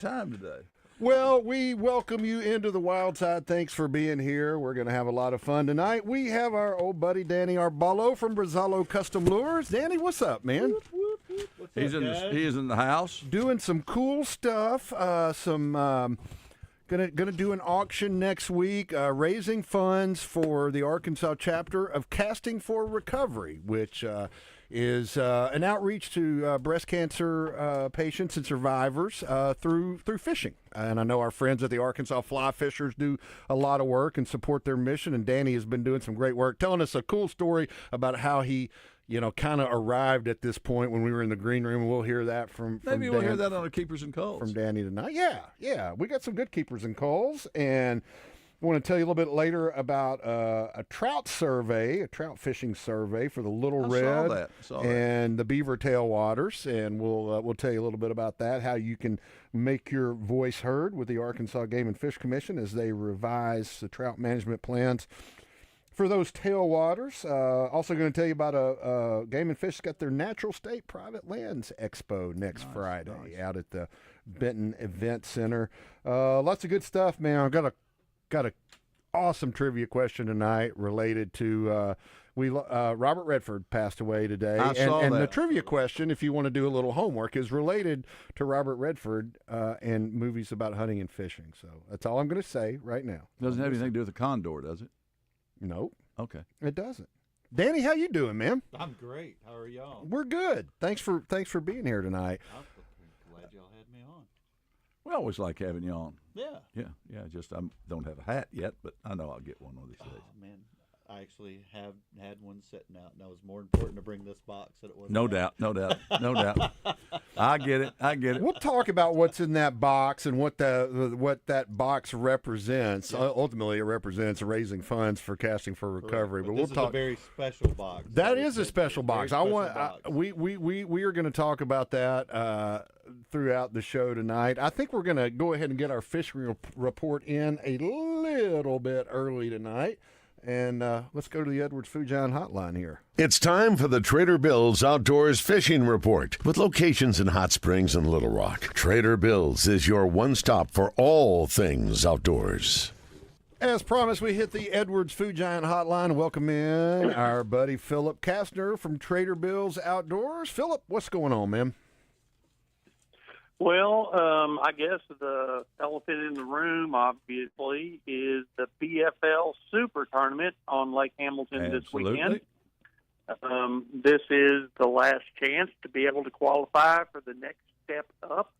time today. Well, we welcome you into the Wild Side. Thanks for being here. We're going to have a lot of fun tonight. We have our old buddy Danny Arballo from Brazalo Custom Lures. Danny, what's up, man? He is in the house. Doing some cool stuff. Gonna do an auction next week, raising funds for the Arkansas chapter of Casting for Recovery, which is an outreach to breast cancer patients and survivors through fishing. And I know our friends at the Arkansas Fly Fishers do a lot of work and support their mission. And Danny has been doing some great work, telling us a cool story about how he, kind of arrived at this point when we were in the green room. We'll hear that from Maybe we'll hear that on the Keepers and Calls. From Danny tonight. Yeah. We got some good Keepers and Calls. And I want to tell you a little bit later about a trout fishing survey for the Little Red and the Beaver Tailwaters. And we'll tell you a little bit about that, how you can make your voice heard with the Arkansas Game and Fish Commission as they revise the trout management plans for those tailwaters. Also going to tell you about a Game and Fish got their Natural State Private Lands Expo next Friday out at the Benton Event Center. Lots of good stuff, man. I've got a awesome trivia question tonight related to Robert Redford passed away today. I saw that. And the trivia question, if you want to do a little homework, is related to Robert Redford and movies about hunting and fishing. So that's all I'm going to say right now. Doesn't have anything to do with the condor, does it? Nope. Okay. It doesn't. Danny, how you doing, man? I'm great. How are y'all? We're good. Thanks for being here tonight. I'm glad y'all had me on. We always like having you on. Yeah. Yeah. Just I don't have a hat yet, but I know I'll get one of these days. Oh, man. I actually have had one sitting out, and it was more important to bring this box than it was. No doubt. I get it. We'll talk about what's in that box and what that box represents. Yeah. Ultimately, it represents raising funds for Casting for Recovery. But we'll this talk. is a very special box. That is a special box. Box. We are going to talk about that throughout the show tonight. I think we're going to go ahead and get our fishing report in a little bit early tonight. And let's go to the Edwards Food Giant hotline here. It's time for the Trader Bill's Outdoors Fishing Report. With locations in Hot Springs and Little Rock, Trader Bill's is your one stop for all things outdoors. As promised, we hit the Edwards Food Giant hotline. Welcome in our buddy Philip Kastner from Trader Bill's Outdoors. Philip, what's going on, man? Well, I guess the elephant in the room, obviously, is the BFL Super Tournament on Lake Hamilton this weekend. This is the last chance to be able to qualify for the next step up.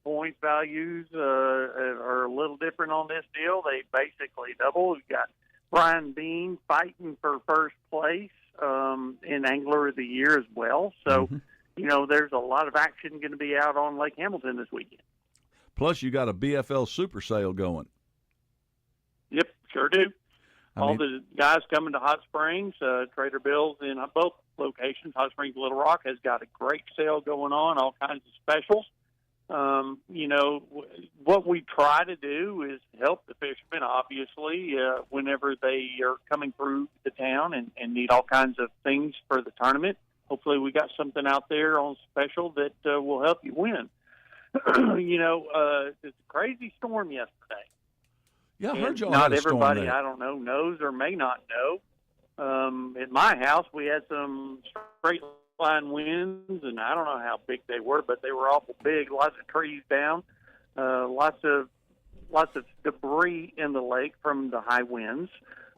Point values are a little different on this deal. They basically double. We've got Brian Bean fighting for first place in Angler of the Year as well. So, there's a lot of action going to be out on Lake Hamilton this weekend. Plus, you got a BFL Super Sale going. Yep, sure do. All the guys coming to Hot Springs, Trader Bill's in both locations. Hot Springs, Little Rock has got a great sale going on, all kinds of specials. What we try to do is help the fishermen, obviously, whenever they are coming through the town and need all kinds of things for the tournament. Hopefully we got something out there on special that will help you win. It's a crazy storm yesterday. Yeah, I heard y'all not had a storm everybody, there. I don't know, knows or may not know. At my house, we had some straight line winds, and I don't know how big they were, but they were awful big. Lots of trees down, lots of debris in the lake from the high winds.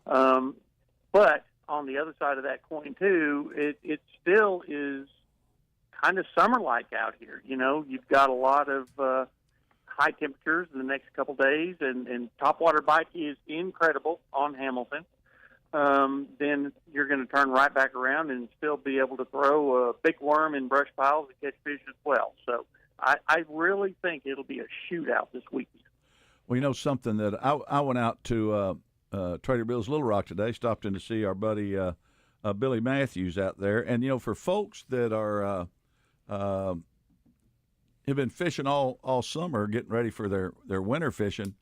But on the other side of that coin, too, it still is kind of summer-like out here. You've got a lot of high temperatures in the next couple days, and topwater bite is incredible on Hamilton. Then you're going to turn right back around and still be able to throw a big worm in brush piles and catch fish as well. So I really think it'll be a shootout this weekend. Well, something that I went out to Trader Bill's Little Rock today, stopped in to see our buddy Billy Matthews out there. And, for folks that are have been fishing all summer, getting ready for their winter fishing,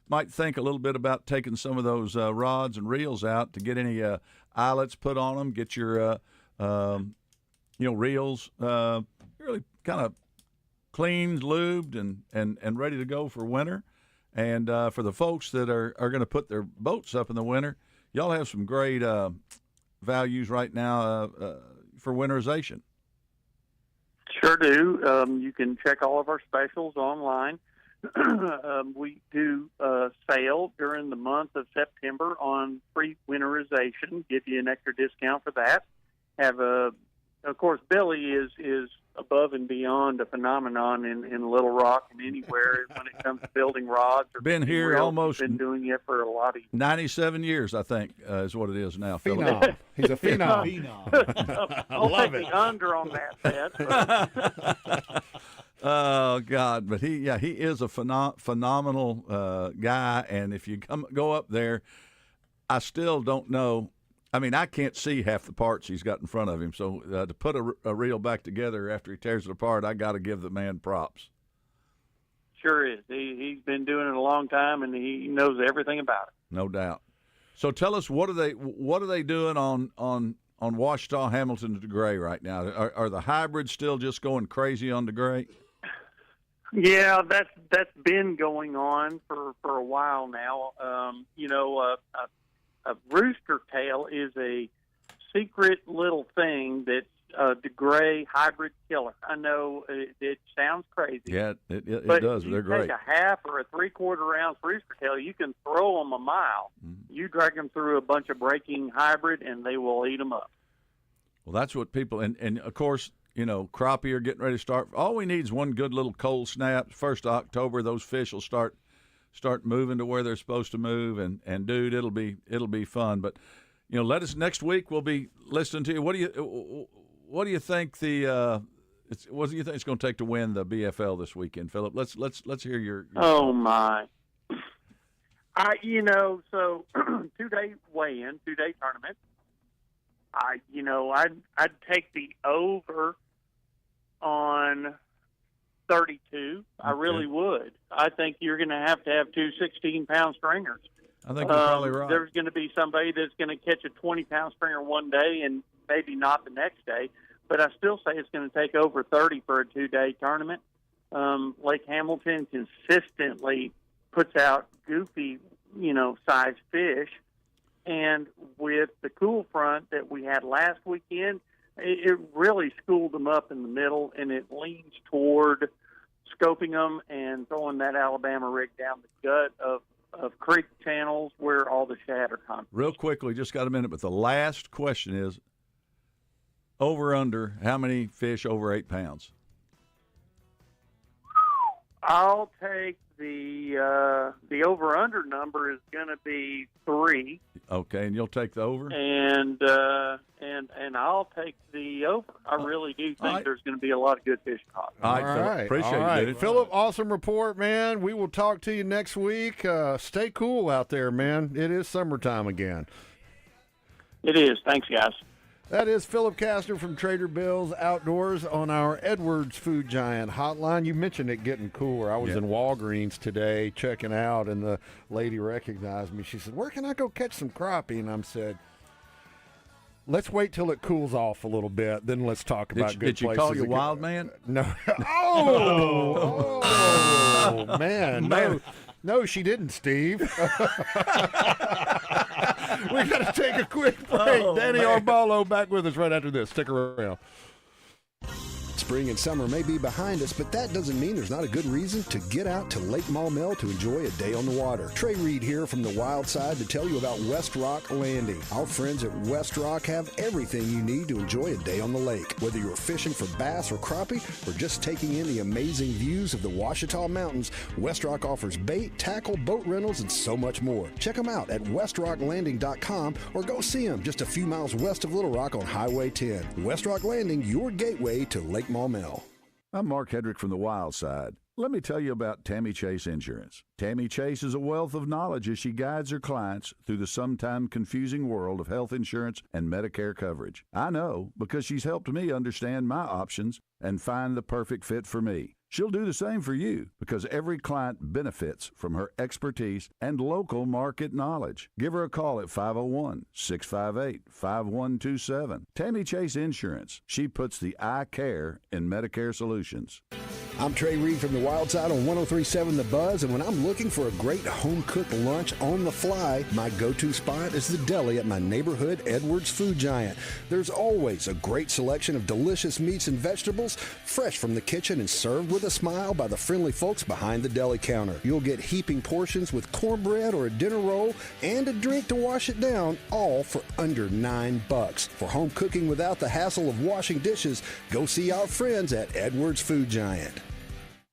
might think a little bit about taking some of those rods and reels out to get any eyelets put on them, get your reels really kind of cleaned, lubed, and ready to go for winter. And for the folks that are going to put their boats up in the winter, y'all have some great values right now for winterization. Sure do. You can check all of our specials online. We do sale during the month of September on free winterization. Give you an extra discount for that. Of course, Billy is above and beyond a phenomenon in Little Rock and anywhere when it comes to building rods. Or been here almost. Been doing it for a lot of 97 years, I think, is what it is now. Phenom. He's a phenom. I'll take the under on that bet. Oh God! But he is a phenomenal guy, and if you go up there, I still don't know. I mean, I can't see half the parts he's got in front of him. So to put a reel back together after he tears it apart, I got to give the man props. Sure is. He's been doing it a long time, and he knows everything about it. No doubt. So tell us, what are they doing on Ouachita, Hamilton to Gray right now? Are the hybrids still just going crazy on the Gray? Yeah, that's been going on for a while now. A rooster tail is a secret little thing that's the gray hybrid killer. I know it sounds crazy. Yeah, it does. But they're great. Take a half or a 3/4 ounce rooster tail, you can throw them a mile. Mm-hmm. You drag them through a bunch of breaking hybrid, and they will eat them up. Well, that's what people and of course, crappie are getting ready to start. All we need is one good little cold snap. 1st of October, those fish will start moving to where they're supposed to move, and dude, it'll be fun. But let us next week. We'll be listening to you. What do you think what do you think it's going to take to win the BFL this weekend, Philip? Let's hear your Oh my! So 2-day weigh-in, 2-day tournament. I'd take the over on 32. I really would. I think you're going to have 2 16-pound stringers. I think you're probably right. There's going to be somebody that's going to catch a 20-pound stringer one day and maybe not the next day, but I still say it's going to take over 30 for a 2-day tournament. Lake Hamilton consistently puts out goofy, sized fish, and with the cool front that we had last weekend, it really schooled them up in the middle, and it leans toward scoping them and throwing that Alabama rig down the gut of creek channels where all the shad are concentrated. Real quickly, just got a minute, but the last question is over under, how many fish over 8 pounds? I'll take the over under number is going to be 3. Okay, and you'll take the over? And I'll take the over. I really do think there's going to be a lot of good fish caught. All right. Appreciate it. Philip, awesome report, man. We will talk to you next week. Stay cool out there, man. It is summertime again. It is. Thanks, guys. That is Philip Kastner from Trader Bill's Outdoors on our Edwards Food Giant hotline. You mentioned it getting cooler. I was in Walgreens today checking out, and the lady recognized me. She said, "Where can I go catch some crappie?" And I said, "Let's wait till it cools off a little bit, then let's talk about good places." Did she call you wild man? No. Man. No, she didn't, Steve. We got to take a quick break. Danny Arballo back with us right after this. Stick around. Spring and summer may be behind us, but that doesn't mean there's not a good reason to get out to Lake Maumelle to enjoy a day on the water. Trey Reid here from the Wild Side to tell you about West Rock Landing. Our friends at West Rock have everything you need to enjoy a day on the lake. Whether you're fishing for bass or crappie, or just taking in the amazing views of the Ouachita Mountains, West Rock offers bait, tackle, boat rentals, and so much more. Check them out at westrocklanding.com or go see them just a few miles west of Little Rock on Highway 10. West Rock Landing, your gateway to Lake Maumelle. I'm Mark Hedrick from the Wild Side. Let me tell you about Tammy Chase Insurance. Tammy Chase is a wealth of knowledge as she guides her clients through the sometimes confusing world of health insurance and Medicare coverage. I know because she's helped me understand my options and find the perfect fit for me. She'll do the same for you because every client benefits from her expertise and local market knowledge. Give her a call at 501-658-5127. Tammy Chase Insurance. She puts the I care in Medicare solutions. I'm Trey Reid from the Wild Side on 103.7 The Buzz, and when I'm looking for a great home-cooked lunch on the fly, my go-to spot is the deli at my neighborhood Edwards Food Giant. There's always a great selection of delicious meats and vegetables, fresh from the kitchen and served with a smile by the friendly folks behind the deli counter. You'll get heaping portions with cornbread or a dinner roll and a drink to wash it down, all for under $9. For home cooking without the hassle of washing dishes, go see our friends at Edwards Food Giant.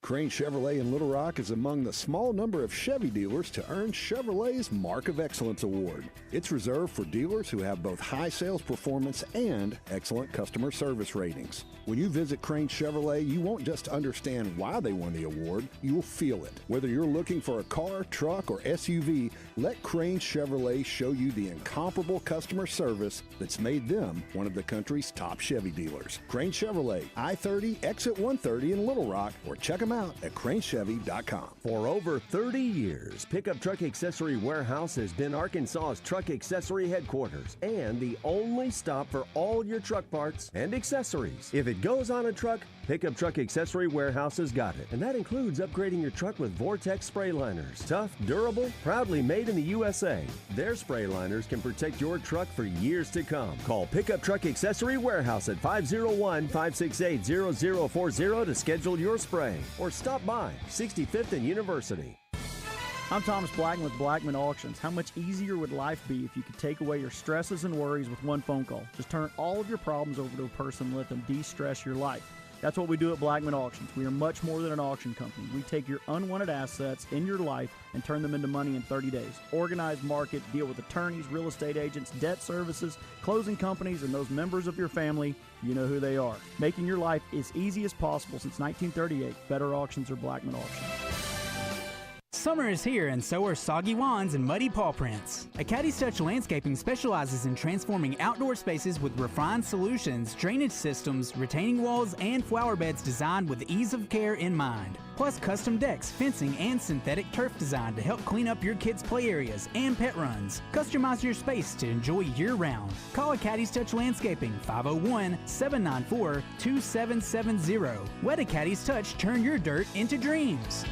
Crane Chevrolet in Little Rock is among the small number of Chevy dealers to earn Chevrolet's Mark of Excellence Award. It's reserved for dealers who have both high sales performance and excellent customer service ratings. When you visit Crane Chevrolet, you won't just understand why they won the award, you'll feel it. Whether you're looking for a car, truck, or SUV, let Crane Chevrolet show you the incomparable customer service that's made them one of the country's top Chevy dealers. Crane Chevrolet, I-30, exit 130 in Little Rock, or check them out at cranechevy.com. For over 30 years, Pickup Truck Accessory Warehouse has been Arkansas's truck accessory headquarters and the only stop for all your truck parts and accessories. If it goes on a truck, Pickup Truck Accessory Warehouse has got it. And that includes upgrading your truck with Vortex spray liners. Tough, durable, proudly made in the USA. Their spray liners can protect your truck for years to come. Call Pickup Truck Accessory Warehouse at 501-568-0040 to schedule your spray. Or stop by 65th and University. I'm Thomas Blackman with Blackman Auctions. How much easier would life be if you could take away your stresses and worries with one phone call? Just turn all of your problems over to a person and let them de-stress your life. That's what we do at Blackman Auctions. We are much more than an auction company. We take your unwanted assets in your life and turn them into money in 30 days. Organize, market, deal with attorneys, real estate agents, debt services, closing companies, and those members of your family. You know who they are. Making your life as easy as possible since 1938. Better auctions are Blackman Auctions. Summer is here, and so are soggy wands and muddy paw prints. Acadie's Touch Landscaping specializes in transforming outdoor spaces with refined solutions, drainage systems, retaining walls, and flower beds designed with ease of care in mind. Plus custom decks, fencing, and synthetic turf design to help clean up your kids' play areas and pet runs. Customize your space to enjoy year-round. Call Acadie's Touch Landscaping, 501-794-2770. Let Acadie's Touch turn your dirt into dreams.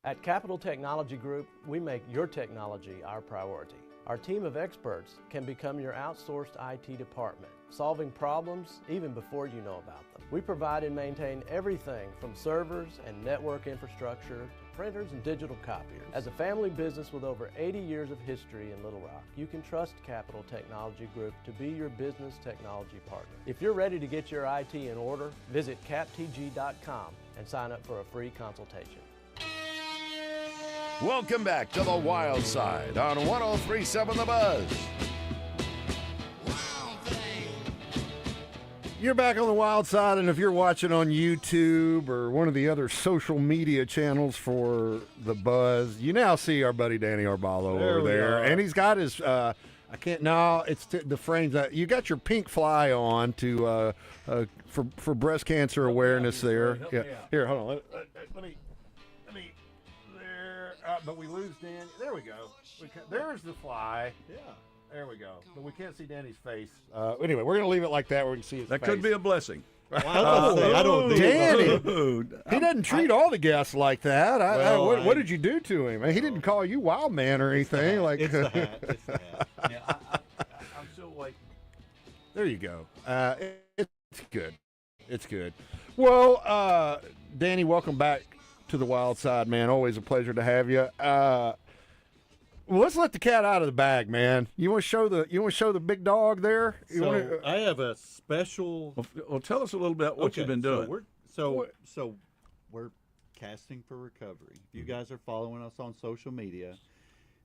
At Capital Technology Group, we make your technology our priority. Our team of experts can become your outsourced IT department, solving problems even before you know about them. We provide and maintain everything from servers and network infrastructure to printers and digital copiers. As a family business with over 80 years of history in Little Rock, you can trust Capital Technology Group to be your business technology partner. If you're ready to get your IT in order, visit captg.com and sign up for a free consultation. Welcome back to the Wild Side on 103.7 The Buzz. You're back on the Wild Side, and if you're watching on YouTube or one of the other social media channels for The Buzz, you now see our buddy Danny Arbalo over there. And he's got his, it's the frames that you got your pink fly on to for breast cancer awareness there. Yeah. Here, hold on. Let me. But we lose Danny. There we go. There's the fly. Yeah. There we go. But we can't see Danny's face. Anyway, we're going to leave it like that. We're going to see his face. That could be a blessing. I don't Danny. He doesn't treat all the guests like that. What did you do to him? He didn't call you wild man or anything. It's the hat. It's the hat. Yeah, I'm still waiting. There you go. It's good. It's good. Well, Danny, welcome back to the Wild Side, man. Always a pleasure to have you. Well, let's let the cat out of the bag, man. You want to show the big dog there? I have a special. Well, tell us a little bit what you've been doing. So we're casting for recovery. If you guys are following us on social media,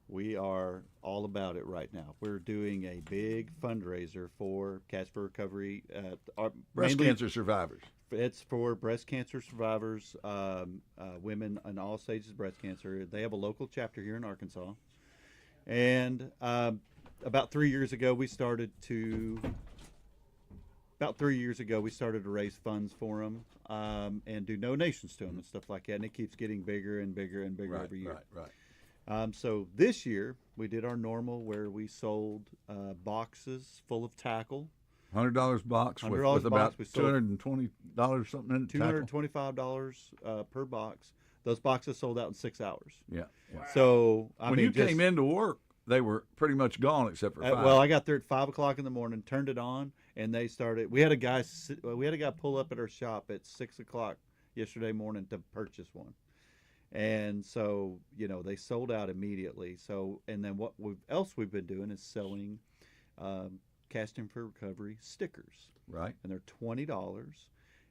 we are all about it right now. We're doing a big fundraiser for Cast for Recovery. Breast cancer survivors. It's for breast cancer survivors, women in all stages of breast cancer. They have a local chapter here in Arkansas. And about 3 years ago, we started to raise funds for them and do donations to them and stuff like that. And it keeps getting bigger and bigger and bigger every year. Right. So this year, we did our normal where we sold boxes full of tackle $100 box with about $220 something in it. $225 per box. Those boxes sold out in 6 hours. Yeah. Wow. So when you came into work, they were pretty much gone except for 5. Well, I got there at 5 o'clock in the morning, turned it on, and they started. We had a guy pull up at our shop at 6 o'clock yesterday morning to purchase one, and so they sold out immediately. So, and then what else we've been doing is selling Casting for Recovery stickers. Right. And they're $20.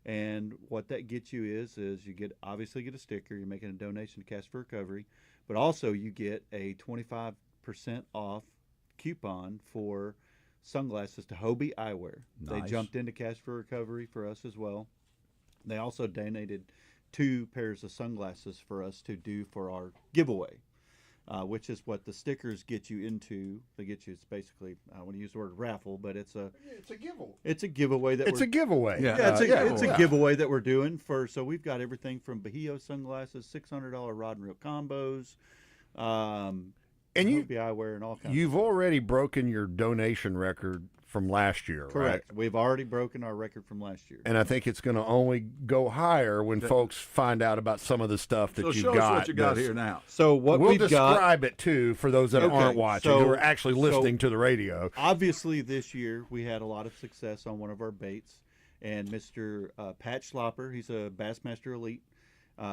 And what that gets you is you obviously get a sticker. You're making a donation to Cast for Recovery, but also you get a 25% off coupon for sunglasses to Hobie Eyewear. Nice. They jumped into Cast for Recovery for us as well. They also donated 2 pairs of sunglasses for us to do for our giveaway. Which is what the stickers get you into. They get you. It's basically, I don't want to use the word raffle, but it's a giveaway. It's a giveaway It's a giveaway. Yeah, it's a giveaway that we're doing for. So we've got everything from Bahio sunglasses, $600 rod and reel combos, and Hobie Eyewear, and all kinds. You've already broken your donation record from last year, correct? Right? We've already broken our record from last year, and I think it's going to only go higher when folks find out about some of the stuff that you've got. Show us what you got here now. So what we'll we've describe it too for those that aren't watching, who are actually listening to the radio. Obviously, this year we had a lot of success on one of our baits, and Mr. Pat Schlopper, he's a Bassmaster Elite.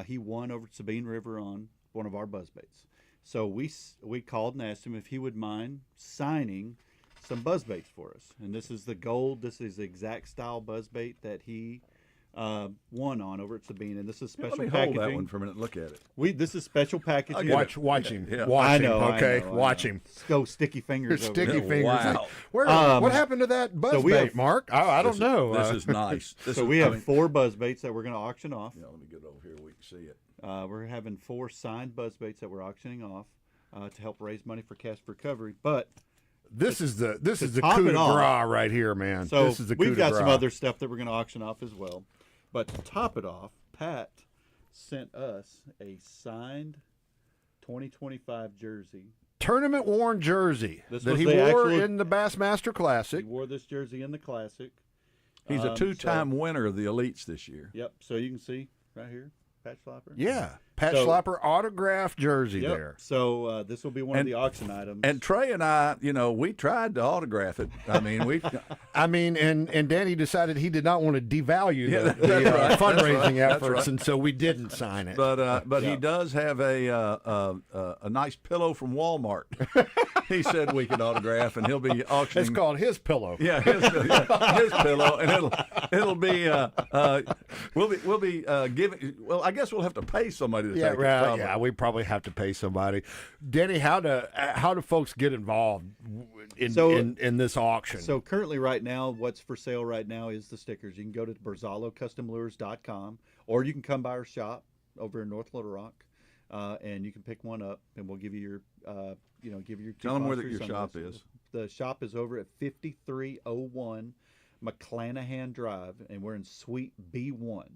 He won over at Sabine River on one of our buzz baits. So we called and asked him if he would mind signing some buzz baits for us, and this is the gold. This is the exact style buzz bait that he won on over at Sabine, and this is special let me packaging. hold that one for a minute. Look at it. This is special packaging. Watch him. Yeah. Watch him. Okay, watch him. Let's go sticky fingers. Sticky over fingers. Wow. What happened to that buzz bait, Mark? I don't know. This is nice. We have 4 buzz baits that we're going to auction off. Yeah, let me get over here. We can see it. We're having 4 signed buzz baits that we're auctioning off to help raise money for Cast Recovery, but. This is the coup de grace right here, man. So this is the coup we've got de grace. some other stuff that we're going to auction off as well. But to top it off, Pat sent us a signed 2025 jersey. Tournament worn jersey that he wore in the Bassmaster Classic. He wore this jersey in the Classic. He's a 2-time winner of the Elites this year. Yep. So you can see right here, Pat Schlopper. Yeah. Pat Schlopper autographed jersey there. So this will be one of the auction items. And Trey and I, we tried to autograph it. I mean, and Danny decided he did not want to devalue the right. fundraising That's efforts, right. and so we didn't sign it. But he does have a nice pillow from Walmart. He said we could autograph, and he'll be auctioning. It's called his pillow. Yeah, his pillow, and it'll be we'll be giving. Well, I guess we'll have to pay somebody to take it. Yeah, we probably have to pay somebody. Danny, how do folks get involved in this auction? So currently, right now, what's for sale right now is the stickers. You can go to BerzaloCustomLures.com, or you can come by our shop over in North Little Rock, and you can pick one up, and we'll give you your Tell them where your shop is. The shop is over at 5301 McClanahan Drive, and we're in Suite B1.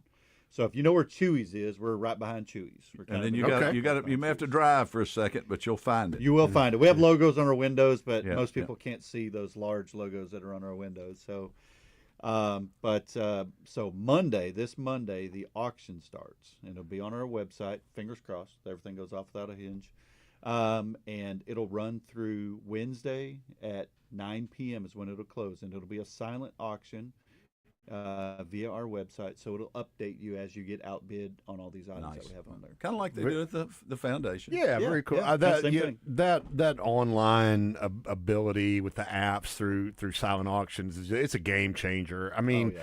So if you know where Chewy's is, we're right behind Chewy's. And then you may have to drive for a second, but you'll find it. You will find it. We have logos on our windows, but most people can't see those large logos that are on our windows. So, so this Monday, the auction starts, and it'll be on our website. Fingers crossed, everything goes off without a hinge. And it'll run through Wednesday at 9 p.m. is when it'll close, and it'll be a silent auction via our website, so it'll update you as you get outbid on all these items that we have on there. Kind of like they do at the foundation. Yeah, very cool. That online ability with the apps through silent auctions it's a game changer. I mean,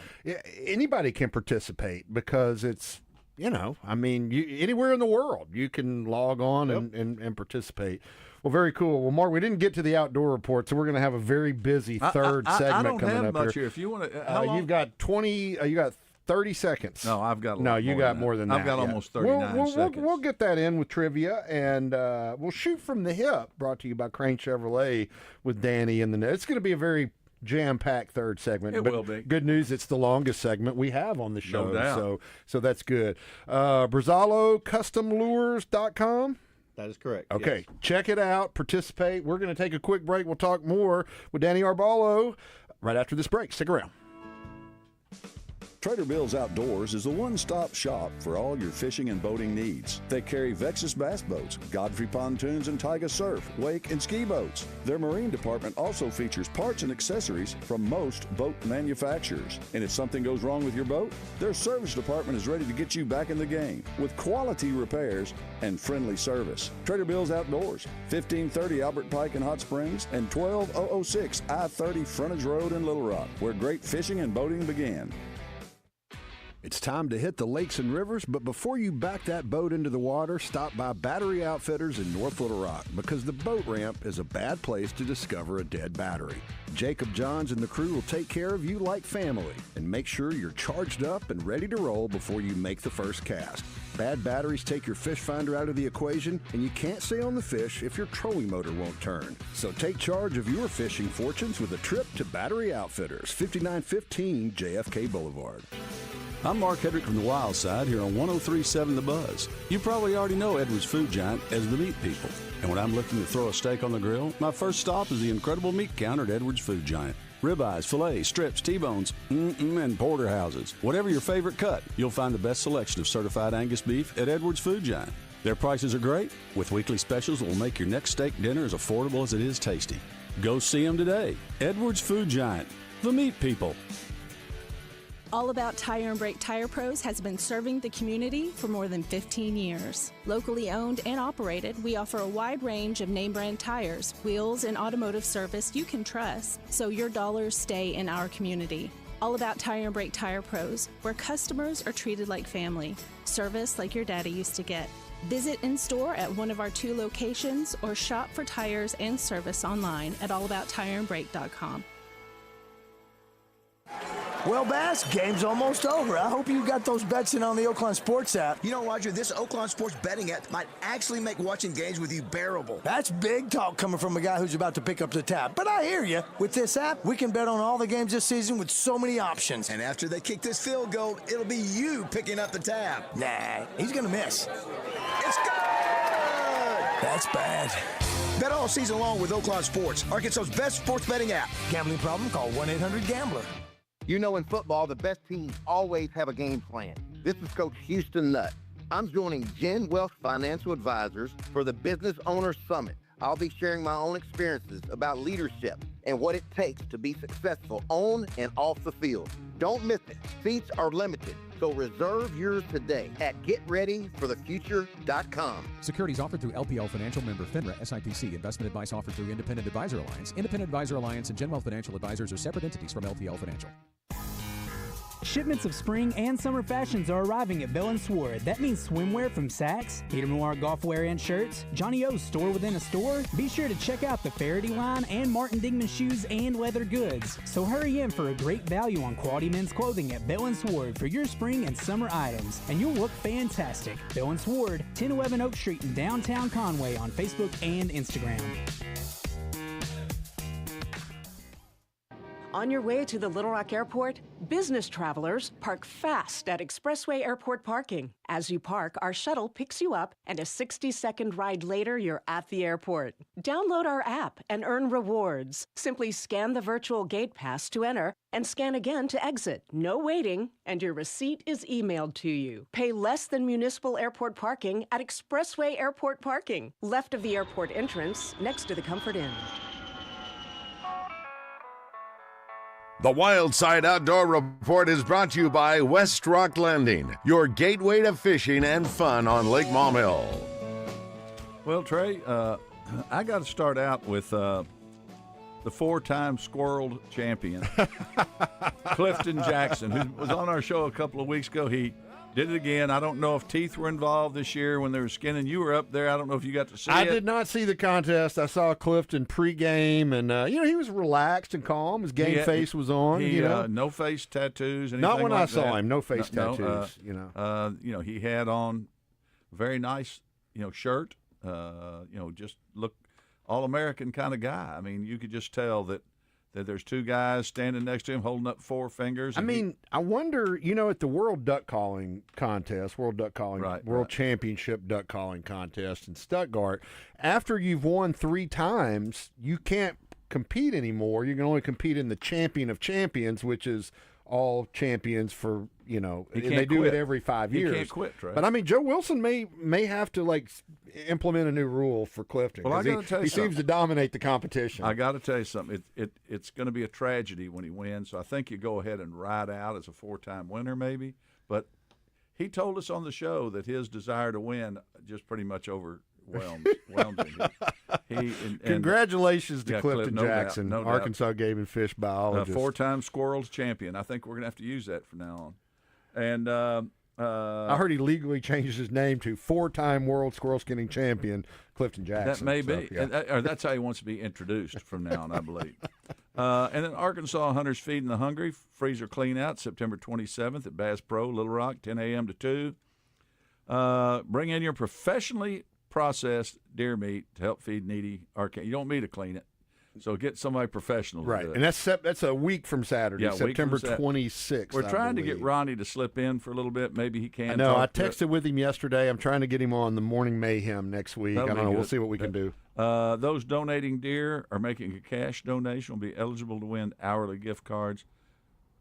anybody can participate because it's anywhere in the world you can log on and participate. Well, very cool. Well, Mark, we didn't get to the outdoor report, so we're going to have a very busy third segment coming up much here. If you want to, you've got 20. You got 30 seconds. No, I've got. More than that. I've got almost 39 seconds. We'll get that in with trivia, and we'll shoot from the hip. Brought to you by Crane Chevrolet with Danny in the net. It's going to be a very jam-packed third segment. It will be. Good news, it's the longest segment we have on the show. No doubt. So that's good. BerzaloCustomLures.com. That is correct. Okay, yes. Check it out. Participate. We're going to take a quick break. We'll talk more with Danny Arballo right after this break. Stick around. Trader Bill's Outdoors is a one-stop shop for all your fishing and boating needs. They carry Vexus bass boats, Godfrey pontoons, and Taiga surf, wake, and ski boats. Their marine department also features parts and accessories from most boat manufacturers. And if something goes wrong with your boat, their service department is ready to get you back in the game with quality repairs and friendly service. Trader Bill's Outdoors, 1530 Albert Pike in Hot Springs and 12006 I-30 Frontage Road in Little Rock, where great fishing and boating began. It's time to hit the lakes and rivers, but before you back that boat into the water, stop by Battery Outfitters in North Little Rock, because the boat ramp is a bad place to discover a dead battery. Jacob Johns and the crew will take care of you like family and make sure you're charged up and ready to roll before you make the first cast. Bad batteries take your fish finder out of the equation, and you can't stay on the fish if your trolling motor won't turn. So take charge of your fishing fortunes with a trip to Battery Outfitters, 5915 JFK Boulevard. I'm Mark Hedrick from the Wild Side here on 103.7 The Buzz. You probably already know Edwards Food Giant as the meat people. And when I'm looking to throw a steak on the grill, my first stop is the incredible meat counter at Edwards Food Giant. Ribeyes, fillets, strips, T-bones, and porterhouses. Whatever your favorite cut, you'll find the best selection of certified Angus beef at Edwards Food Giant. Their prices are great, with weekly specials that will make your next steak dinner as affordable as it is tasty. Go see them today. Edwards Food Giant, the meat people. All About Tire and Brake Tire Pros has been serving the community for more than 15 years. Locally owned and operated, we offer a wide range of name brand tires, wheels, and automotive service you can trust, so your dollars stay in our community. All About Tire and Brake Tire Pros, where customers are treated like family, service like your daddy used to get. Visit in store at one of our 2 locations or shop for tires and service online at allabouttireandbrake.com. Well, Bass, game's almost over. I hope you got those bets in on the Oakland Sports app. You know, Roger, this Oakland Sports betting app might actually make watching games with you bearable. That's big talk coming from a guy who's about to pick up the tab. But I hear you. With this app, we can bet on all the games this season with so many options. And after they kick this field goal, it'll be you picking up the tab. Nah, he's going to miss. It's good! That's bad. Bet all season long with Oakland Sports, Arkansas's best sports betting app. Gambling problem? Call 1-800-GAMBLER. You know, in football, the best teams always have a game plan. This is Coach Houston Nutt. I'm joining Gen Wealth Financial Advisors for the Business Owners Summit. I'll be sharing my own experiences about leadership and what it takes to be successful on and off the field. Don't miss it. Seats are limited, so reserve yours today at getreadyforthefuture.com. Securities offered through LPL Financial, member FINRA, SIPC. Investment advice offered through Independent Advisor Alliance. Independent Advisor Alliance and Gen Wealth Financial Advisors are separate entities from LPL Financial. Shipments of spring and summer fashions are arriving at Bell & Sword. That means swimwear from Saks, Peter Noir golfwear and shirts, Johnny O's store within a store. Be sure to check out the Faraday line and Martin Dingman shoes and leather goods. So hurry in for a great value on quality men's clothing at Bell & Sword for your spring and summer items, and you'll look fantastic. Bell & Sword, 1011 Oak Street in downtown Conway on Facebook and Instagram. On your way to the Little Rock Airport, business travelers park fast at Expressway Airport parking. As you park, our shuttle picks you up, and a 60-second ride later, you're at the airport. Download our app and earn rewards. Simply scan the virtual gate pass to enter and scan again to exit. No waiting, and your receipt is emailed to you. Pay less than municipal airport parking at Expressway Airport parking, left of the airport entrance, next to the Comfort Inn. The Wild Side Outdoor Report is brought to you by West Rock Landing, your gateway to fishing and fun on Lake Maumelle. Well, Trey, I got to start out with the 4-time squirrel champion, Clifton Jackson, who was on our show a couple of weeks ago. He did it again. I don't know if teeth were involved this year when they were skinning. You were up there. I don't know if you got to see it. I did not see the contest. I saw Clifton pregame, and he was relaxed and calm. His game face was on. No face tattoos. Not when I saw that. him. No face tattoos. He had on a very nice, shirt. Just look all-American kind of guy. I mean, you could just tell that there's 2 guys standing next to him holding up 4 fingers. I wonder, at the World Duck Calling Contest, World Championship Duck Calling Contest in Stuttgart, after you've won 3 times, you can't compete anymore. You can only compete in the Champion of Champions, which is all champions for, and they do it every 5 years. He can't quit, right? But I mean, Joe Wilson may have to implement a new rule for Clifton. Well, I got to tell you he seems to dominate the competition. I got to tell you something. It's going to be a tragedy when he wins. So I think you go ahead and ride out as a 4-time winner, maybe. But he told us on the show that his desire to win just pretty much overwhelmed him. Congratulations to Clifton no Jackson, doubt, no Arkansas Game and Fish biologist. 4-time squirrels champion. I think we're going to have to use that from now on. And I heard he legally changed his name to 4-time world squirrel skinning champion Clifton Jackson. That may be. Yeah. Or that's how he wants to be introduced from now on, I believe. And then Arkansas Hunters Feeding the Hungry, freezer clean out, September 27th at Bass Pro, Little Rock, 10 a.m. to 2. Bring in your professionally processed deer meat to help feed needy Arkansas. You don't need to clean it. So get somebody professional to do it. And that's a week from Saturday, September 26th. We're trying to get Ronnie to slip in for a little bit. Maybe he can. No, I texted with him yesterday. I'm trying to get him on the Morning Mayhem next week. I don't know. We'll see what we can do. Those donating deer or making a cash donation will be eligible to win hourly gift cards.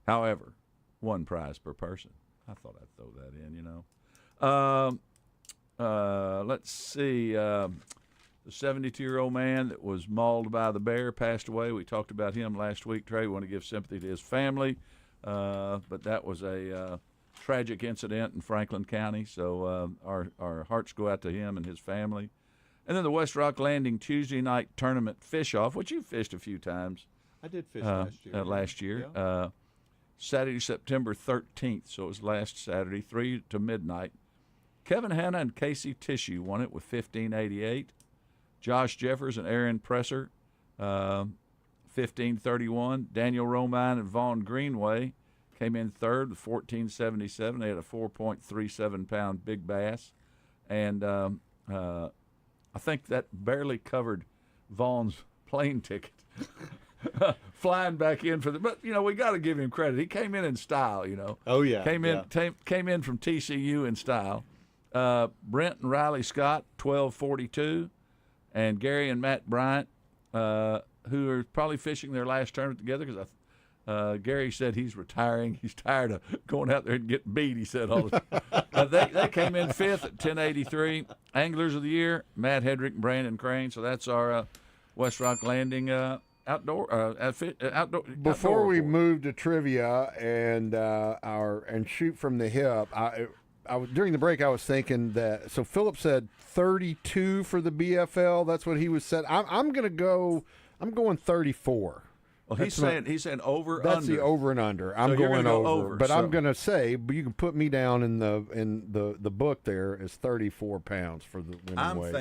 However, one prize per person. I thought I'd throw that in, let's see. The 72-year-old man that was mauled by the bear passed away. We talked about him last week, Trey. We want to give sympathy to his family. But that was a tragic incident in Franklin County. So our hearts go out to him and his family. And then the West Rock Landing Tuesday night tournament fish-off, which you fished a few times. I did fish last year. Yeah. Saturday, September 13th. So it was last Saturday, 3 to midnight. Kevin Hanna and Casey Tissue won it with 15.88. Josh Jeffers and Aaron Presser, 15.31. Daniel Romine and Vaughn Greenway came in third with 14.77. They had a 4.37-pound big bass. And I think that barely covered Vaughn's plane ticket. Flying back in for but we got to give him credit. He came in style, Oh yeah, came in from TCU in style. Brent and Riley Scott, 12.42, and Gary and Matt Bryant, who are probably fishing their last tournament together because Gary said he's retiring. He's tired of going out there and getting beat. He said all the time. They came in fifth at 10.83. Anglers of the year, Matt Hedrick and Brandon Crane. So that's our West Rock Landing outdoor. Before we move to trivia and shoot from the hip, I was during the break. I was thinking that. So Philip said 32 for the BFL. That's what he was said. I'm going 34. Well, he's saying over. That's under. The over and under. I'm going over. But I'm going to say, but you can put me down in the book there as 34 pounds for the winning weight.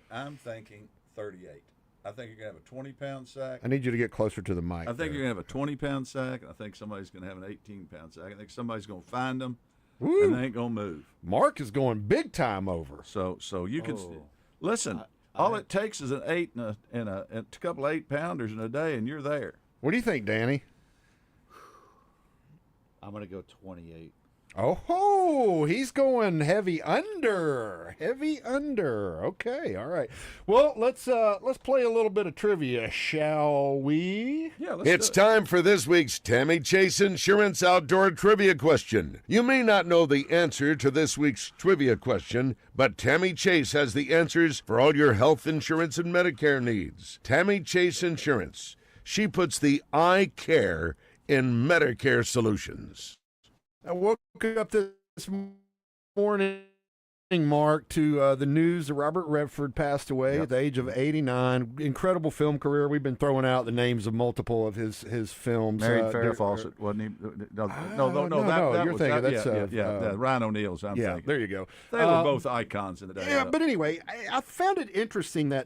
I'm thinking 38. I think you're going to have a 20-pound sack. I need you to get closer to the mic. I think you're going to have a 20-pound sack. I think somebody's going to have an 18-pound sack. I think somebody's going to find them, and they ain't going to move. Mark is going big time over. So you can listen. All it takes is an 8 and a couple of 8-pounders in a day, and you're there. What do you think, Danny? I'm going to go 28. Oh, he's going heavy under. Heavy under. Okay, all right. Well, let's play a little bit of trivia, shall we? Yeah, it's time for this week's Tammy Chase Insurance Outdoor Trivia question. You may not know the answer to this week's trivia question, but Tammy Chase has the answers for all your health insurance and Medicare needs. Tammy Chase Insurance. She puts the I care in Medicare solutions. I woke up this morning, Mark, to the news that Robert Redford passed away at the age of 89. Incredible film career. We've been throwing out the names of multiple of his films. Married Farrah Fawcett, wasn't he? No. You're thinking that's Ryan O'Neill's. I'm thinking. There you go. They were both icons in the day. Yeah, but anyway, I found it interesting that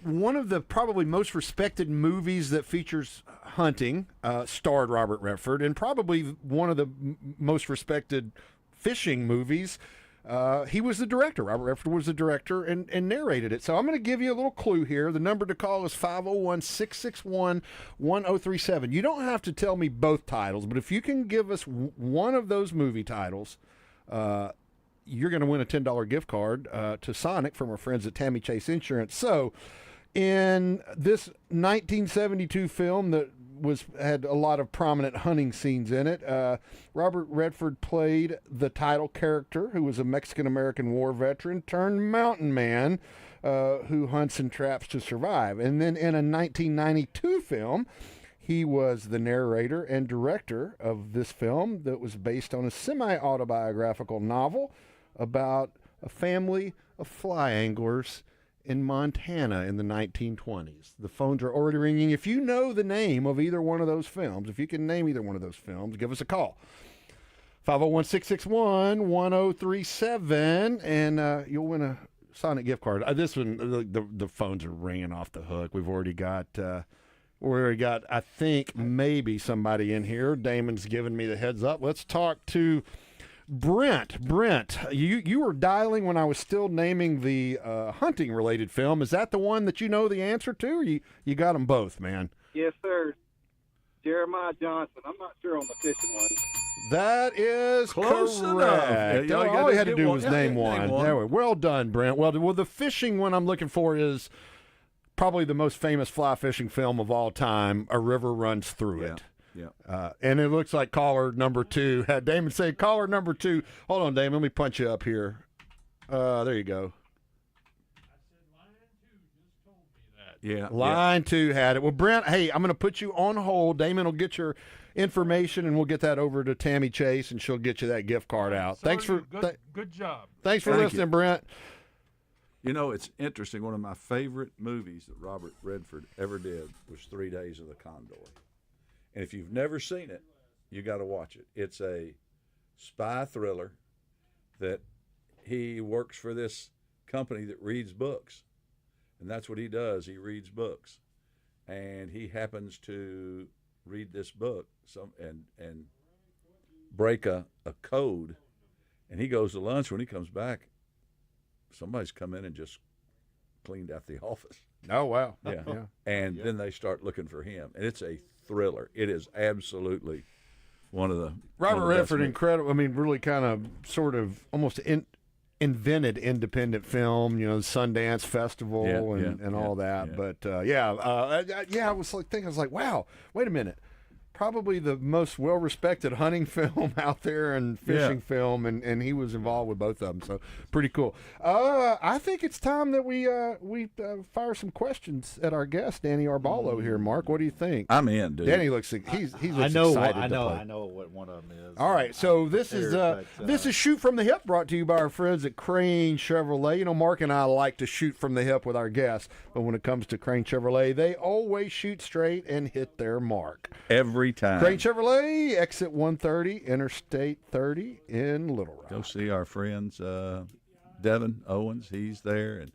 one of the probably most respected movies that features hunting starred Robert Redford, and probably one of the most respected fishing movies. He was the director. Robert Redford was the director and narrated it. So I'm going to give you a little clue here. The number to call is 501-661-1037. You don't have to tell me both titles, but if you can give us one of those movie titles, you're going to win a $10 gift card to Sonic from our friends at Tammy Chase Insurance. So In this 1972 film that had a lot of prominent hunting scenes in it, Robert Redford played the title character, who was a Mexican-American war veteran turned mountain man who hunts and traps to survive. And then in a 1992 film, he was the narrator and director of this film that was based on a semi-autobiographical novel about a family of fly anglers in Montana in the 1920s. The phones are already ringing. If you know the name of either one of those films, if you can name either one of those films, give us a call. 501-661-1037, and you'll win a Sonic gift card. This one, the phones are ringing off the hook. We've already got, I think, maybe somebody in here. Damon's giving me the heads up. Let's talk to Brent. Brent, you were dialing when I was still naming the hunting-related film. Is that the one that you know the answer to, or you got them both, man? Yes, sir. Jeremiah Johnson. I'm not sure on the fishing one. That is close correct. enough. All you had to do was name one. one. Well done, Brent. Well, the fishing one I'm looking for is probably the most famous fly fishing film of all time. A river runs through it. Yeah. And it looks like caller number 2. Had Damon say caller number 2. Hold on, Damon. Let me punch you up here. There you go. Yeah. Line 2 had it. Well, Brent, hey, I'm going to put you on hold. Damon will get your information, and we'll get that over to Tammy Chase, and she'll get you that gift card out. Thanks for good job. Thanks for listening, Brent. You know, it's interesting. One of my favorite movies that Robert Redford ever did was 3 Days of the Condor. And if you've never seen it, you got to watch it. It's a spy thriller that he works for this company that reads books. And that's what he does. He reads books. And he happens to read this book and break a code. And he goes to lunch. When he comes back, somebody's come in and just cleaned out the office. Oh, wow. Yeah. Yeah. And then they start looking for him. And it's a thriller. It is absolutely one of the Robert Redford, incredible. I mean, really kind of sort of almost invented independent film, you know, the Sundance Festival and all that. Yeah. But I was like thinking, I was like, wow, wait a minute. Probably the most well-respected hunting film out there and fishing film, and he was involved with both of them, so pretty cool. I think it's time that we fire some questions at our guest, Danny Arballo here. Mark, what do you think? I'm in, dude. Danny looks excited. I know what one of them is. All right, so this is Shoot from the Hip, brought to you by our friends at Crane Chevrolet. You know, Mark and I like to shoot from the hip with our guests, but when it comes to Crane Chevrolet, they always shoot straight and hit their mark. Every time. Crane Chevrolet, exit 130, Interstate 30 in Little Rock. Go see our friends, Devin Owens. He's there, and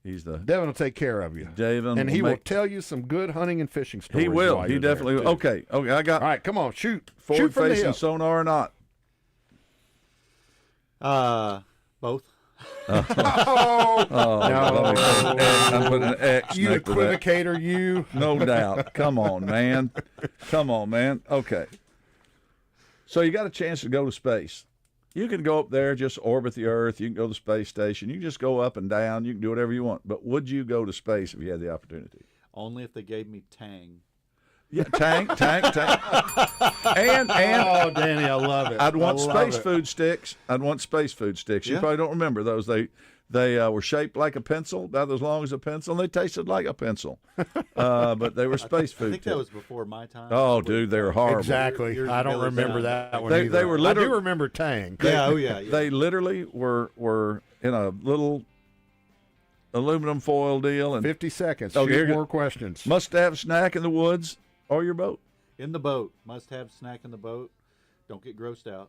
Devin will take care of you. Devin, and he will tell you some good hunting and fishing stories. He will. He definitely will. Okay. I got. All right, come on, shoot. Forward-facing sonar or not? Both. No. I'm putting an X. You equivocator, you. No doubt. Come on, man. Okay. So you got a chance to go to space. You can go up there, just orbit the Earth. You can go to the space station. You can just go up and down. You can do whatever you want. But would you go to space if you had the opportunity? Only if they gave me Tang. Yeah, Tang. And oh, Danny, I love it. I'd want space food sticks. You probably don't remember those. They were shaped like a pencil, about as long as a pencil, and they tasted like a pencil. But they were space food. I think that was before my time. Oh, dude, they were horrible. Exactly. I don't remember that one either. They were literally. I do remember Tang. Yeah. They literally were in a little aluminum foil deal. And 50 seconds. Okay, Shoot more questions. Must have snack in the woods or your boat. In the boat. Must have snack in the boat. Don't get grossed out.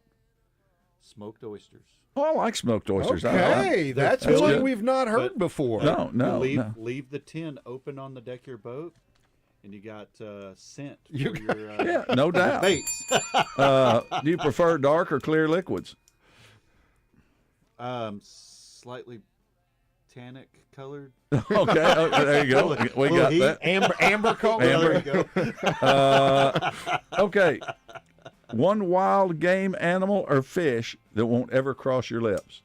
Smoked oysters. Oh, I like smoked oysters. Okay, that's one we've not heard before. No. Leave the tin open on the deck of your boat, and you got scent for your yeah, no doubt. baits. Do you prefer dark or clear liquids? Slightly tannic colored. Okay, there you go. We got heat. that. Amber color. There you go. Okay. One wild game animal or fish that won't ever cross your lips.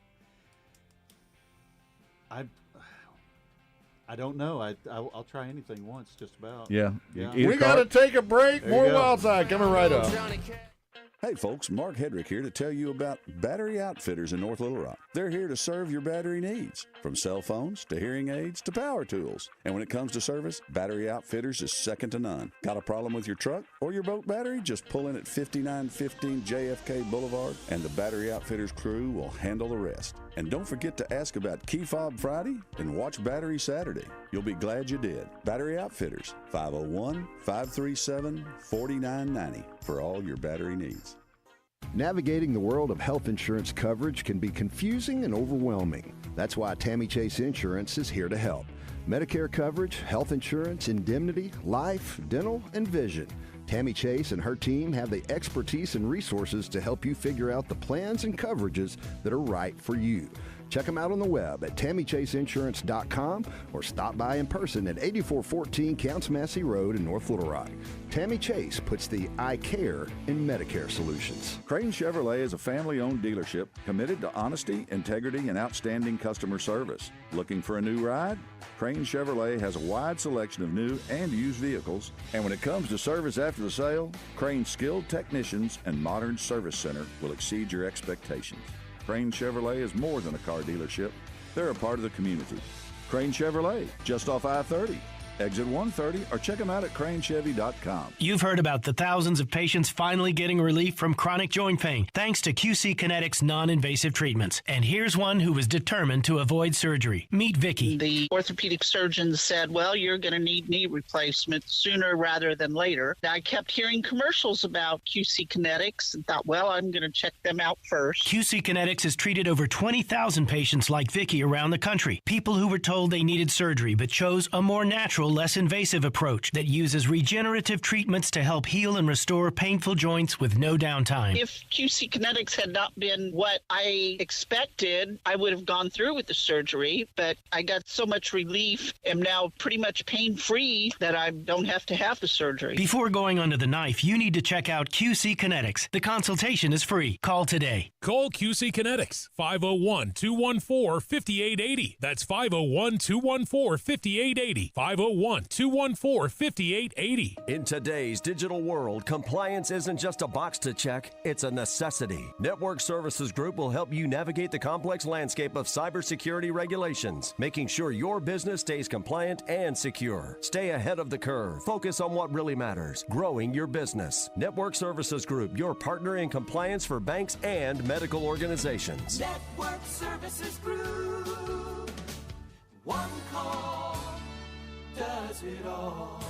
I don't know. I'll try anything once, just about. Yeah. We got to take a break. More Wild Side coming right up. Hey folks, Mark Hedrick here to tell you about Battery Outfitters in North Little Rock. They're here to serve your battery needs, from cell phones to hearing aids to power tools. And when it comes to service, Battery Outfitters is second to none. Got a problem with your truck or your boat battery? Just pull in at 5915 JFK Boulevard and the Battery Outfitters crew will handle the rest. And don't forget to ask about Key Fob Friday and watch Battery Saturday. You'll be glad you did. Battery Outfitters, 501-537-4990 for all your battery needs. Navigating the world of health insurance coverage can be confusing and overwhelming. That's why Tammy Chase Insurance is here to help. Medicare coverage, health insurance, indemnity, life, dental, and vision. Tammy Chase and her team have the expertise and resources to help you figure out the plans and coverages that are right for you. Check them out on the web at TammyChaseInsurance.com or stop by in person at 8414 Counts Massey Road in North Little Rock. Tammy Chase puts the I care in Medicare solutions. Crane Chevrolet is a family-owned dealership committed to honesty, integrity, and outstanding customer service. Looking for a new ride? Crane Chevrolet has a wide selection of new and used vehicles, and when it comes to service after the sale, Crane's skilled technicians and modern service center will exceed your expectations. Crane Chevrolet is more than a car dealership. They're a part of the community. Crane Chevrolet, just off I-30, exit 130, or check them out at cranechevy.com. You've heard about the thousands of patients finally getting relief from chronic joint pain thanks to QC Kinetics non-invasive treatments. And here's one who was determined to avoid surgery. Meet Vicky. The orthopedic surgeon said, well, you're going to need knee replacement sooner rather than later. I kept hearing commercials about QC Kinetics and thought, well, I'm going to check them out first. QC Kinetics has treated over 20,000 patients like Vicky around the country. People who were told they needed surgery but chose a more natural, less invasive approach that uses regenerative treatments to help heal and restore painful joints with no downtime. If QC Kinetics had not been what I expected, I would have gone through with the surgery, but I got so much relief, am now pretty much pain-free that I don't have to have the surgery. Before going under the knife, you need to check out QC Kinetics. The consultation is free. Call today. Call QC Kinetics, 501-214-5880. That's 501-214-5880. 501-214-5880. In today's digital world, compliance isn't just a box to check, it's a necessity. Network Services Group will help you navigate the complex landscape of cybersecurity regulations, making sure your business stays compliant and secure. Stay ahead of the curve. Focus on what really matters, growing your business. Network Services Group, your partner in compliance for banks and medical organizations. Network Services Group. One call does it all.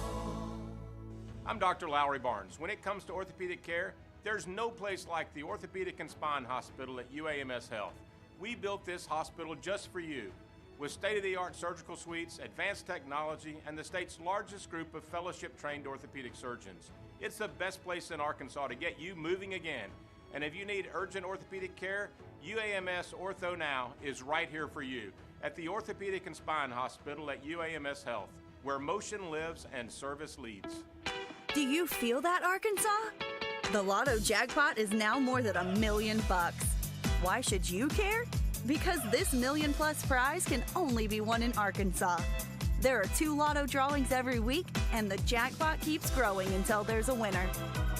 I'm Dr. Lowry Barnes. When it comes to orthopedic care, there's no place like the Orthopedic and Spine Hospital at UAMS Health. We built this hospital just for you, with state-of-the-art surgical suites, advanced technology, and the state's largest group of fellowship-trained orthopedic surgeons. It's the best place in Arkansas to get you moving again. And if you need urgent orthopedic care, UAMS Ortho Now is right here for you at the Orthopedic and Spine Hospital at UAMS Health, where motion lives and service leads. Do you feel that, Arkansas? The Lotto jackpot is now more than $1 million. Why should you care? Because this $1 million+ prize can only be won in Arkansas. There are 2 Lotto drawings every week, and the jackpot keeps growing until there's a winner.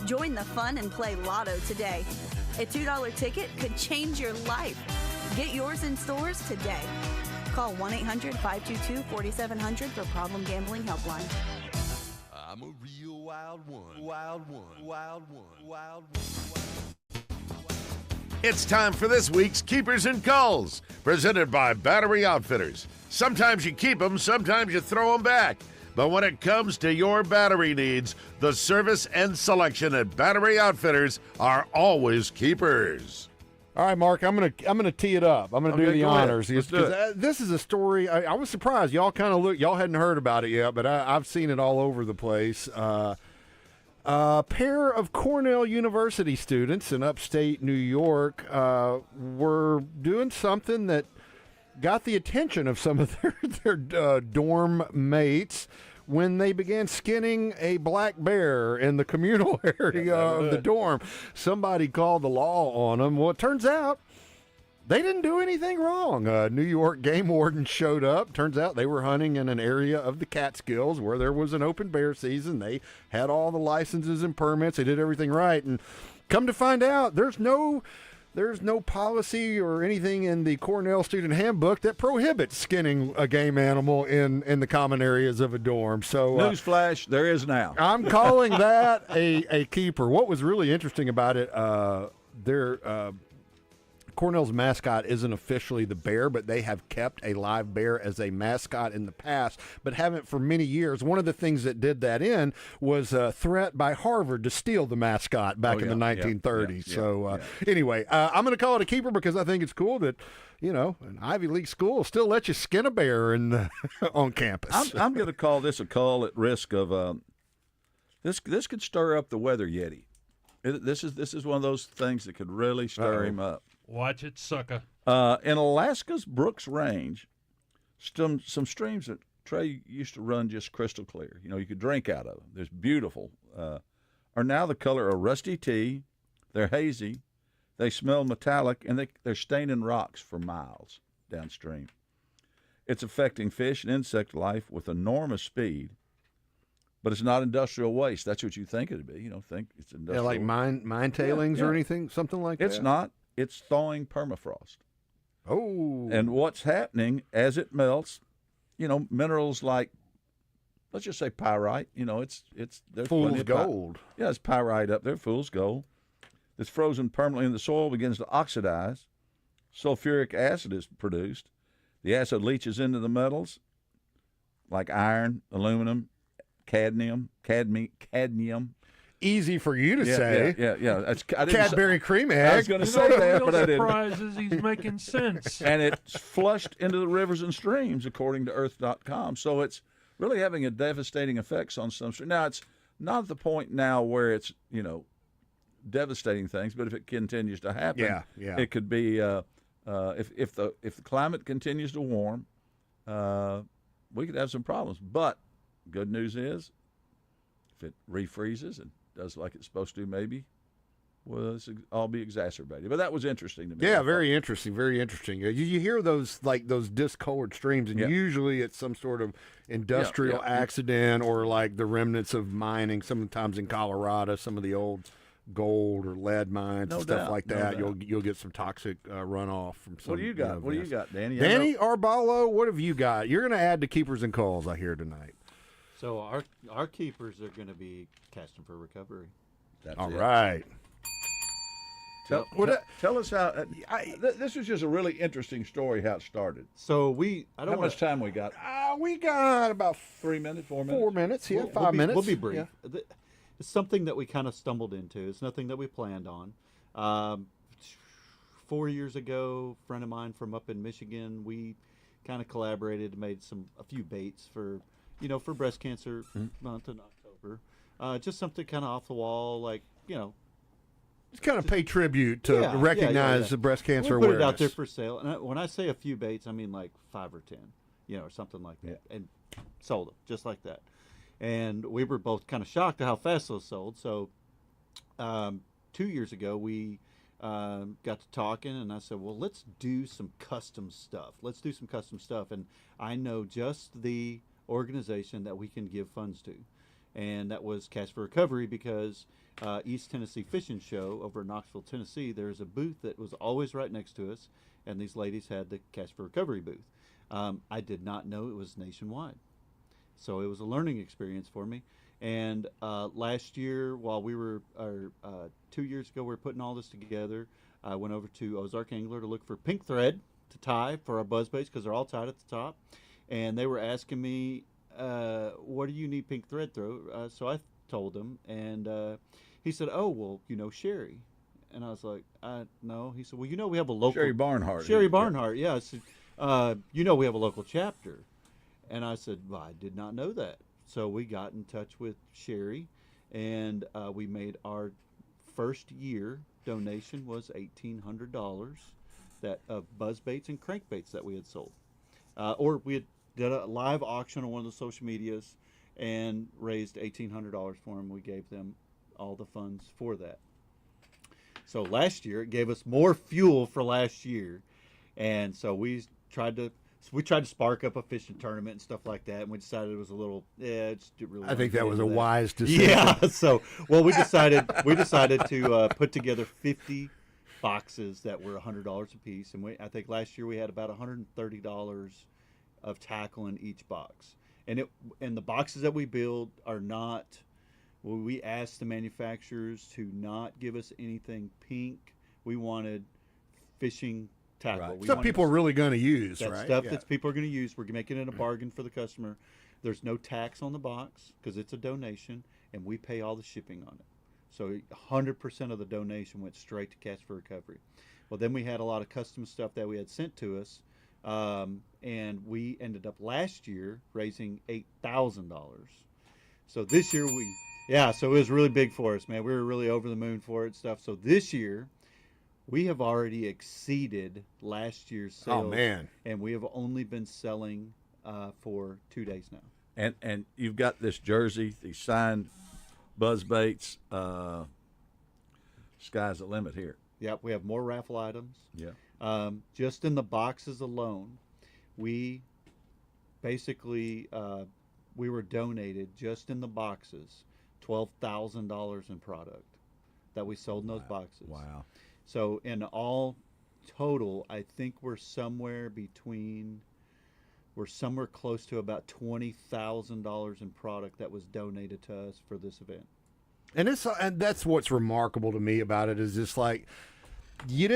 Join the fun and play Lotto today. A $2 ticket could change your life. Get yours in stores today. Call 1-800-522-4700 for Problem Gambling Helpline. I'm a real wild one. Wild one. Wild one. Wild one. It's time for this week's Keepers and Calls, presented by Battery Outfitters. Sometimes you keep them, sometimes you throw them back. But when it comes to your battery needs, the service and selection at Battery Outfitters are always keepers. All right, Mark, I'm gonna tee it up. I'm gonna do the honors. This is a story. I was surprised. Y'all kind of y'all hadn't heard about it yet, but I've seen it all over the place. A pair of Cornell University students in upstate New York were doing something that got the attention of some of their dorm mates when they began skinning a black bear in the communal area of the dorm. Somebody called the law on them. Well, it turns out They didn't do anything wrong. New York game warden showed up. Turns out they were hunting in an area of the Catskills where there was an open bear season. They had all the licenses and permits. They did everything right. And come to find out, there's no policy or anything in the Cornell student handbook that prohibits skinning a game animal in the common areas of a dorm. So newsflash, there is now. I'm calling that a keeper. What was really interesting about it, Cornell's mascot isn't officially the bear, but they have kept a live bear as a mascot in the past, but haven't for many years. One of the things that did that was a threat by Harvard to steal the mascot back in the 1930s. Anyway, I'm going to call it a keeper because I think it's cool that, an Ivy League school will still let you skin a bear on campus. I'm going to call this a call at risk of this could stir up the weather yeti. This is one of those things that could really stir him up. Watch it, sucker. In Alaska's Brooks Range, some streams that Trey used to run just crystal clear. You could drink out of them. They're beautiful. Are now the color of rusty tea. They're hazy. They smell metallic, and they're staining rocks for miles downstream. It's affecting fish and insect life with enormous speed. But it's not industrial waste. That's what you think it'd be. Think it's industrial. Yeah, like mine tailings or anything, something like that? It's not. It's thawing permafrost. Oh. And what's happening as it melts, minerals like, let's just say pyrite, there's fool's gold. Yeah, it's pyrite up there, fool's gold. It's frozen permanently in the soil, begins to oxidize. Sulfuric acid is produced. The acid leaches into the metals like iron, aluminum, cadmium. Easy for you to say. Yeah. Cadbury cream egg. I was going to say that, but I didn't. Surprises he's making sense. And it's flushed into the rivers and streams, according to Earth.com. So it's really having a devastating effects on some streams. Now, it's not at the point now where it's, devastating things, but if it continues to happen, it could be if the climate continues to warm, we could have some problems. But good news is, if it refreezes and does like it's supposed to, maybe, well, this all be exacerbated. But that was interesting to me. Yeah, very interesting, very interesting. You hear those discolored streams, and usually it's some sort of industrial accident or like the remnants of mining. Sometimes in Colorado, some of the old gold or lead mines and stuff like that. You'll get some toxic runoff from some. What do you got? What do you got, Danny? Danny Arballo, what have you got? You're going to add to Keepers and Calls, I hear tonight. So our keepers are going to be casting for recovery. That's all right. Tell us how. This was just a really interesting story how it started. So how much time we got? We got about 3 minutes, 4 minutes. 4 minutes, 5 minutes. We'll be brief. Yeah. It's something that we kind of stumbled into. It's nothing that we planned on. 4 years ago, a friend of mine from up in Michigan, we kind of collaborated, made a few baits for Breast Cancer Month in October. Just something kind of off the wall, like, Just kind of pay tribute to recognize the breast cancer awareness. Put it out there for sale. And when I say a few baits, I mean like 5 or 10, or something like that. And sold them just like that. And we were both kind of shocked at how fast those sold. So 2 years ago, we got to talking, and I said, well, let's do some custom stuff. And I know just the organization that we can give funds to. And that was Cash for Recovery, because East Tennessee Fishing Show over in Knoxville, Tennessee, there's a booth that was always right next to us, and these ladies had the Cash for Recovery booth. I did not know it was nationwide. So it was a learning experience for me. And last year, while 2 years ago, we were putting all this together, I went over to Ozark Angler to look for pink thread to tie for our buzzbaits, because they're all tied at the top. And they were asking me, what do you need pink thread through? So I told them, and he said, oh, well, Sherry. And I was like, no. He said, well, we have a local... Sherry Barnhart. Sherry Barnhart, yeah. I said, we have a local chapter. And I said, well, I did not know that. So we got in touch with Sherry, and we made our first year donation was $1,800 of buzzbaits and crankbaits that we had sold. Or we had did a live auction on one of the social medias and raised $1,800 for them. We gave them all the funds for that. So last year, it gave us more fuel for last year. And so we tried to spark up a fishing tournament and stuff like that, and we decided it was a little, it's really. I think that was a wise decision. Yeah. So, well, we decided to put together 50 boxes that were $100 a piece, and I think last year we had about $130 of tackle in each box. And the boxes that we build are not. Well, we asked the manufacturers to not give us anything pink. We wanted fishing tackle. Right. Stuff people are really going to use, right? Stuff that people are going to use. We're making it a bargain for the customer. There's no tax on the box because it's a donation, and we pay all the shipping on it. So 100% of the donation went straight to Cast for Recovery. Well, then we had a lot of custom stuff that we had sent to us, and we ended up last year raising $8,000. So this year so it was really big for us, man. We were really over the moon for it and stuff. So this year, we have already exceeded last year's sales. Oh, man. And we have only been selling for 2 days now. And you've got this jersey, these signed buzz baits. Sky's the limit here. Yep, we have more raffle items. Yeah. Just in the boxes alone, we basically we were donated just in the boxes $12,000 in product that we sold in those boxes. Wow. So in all total, I think we're somewhere close to about $20,000 in product that was donated to us for this event. And that's what's remarkable to me about it is just like you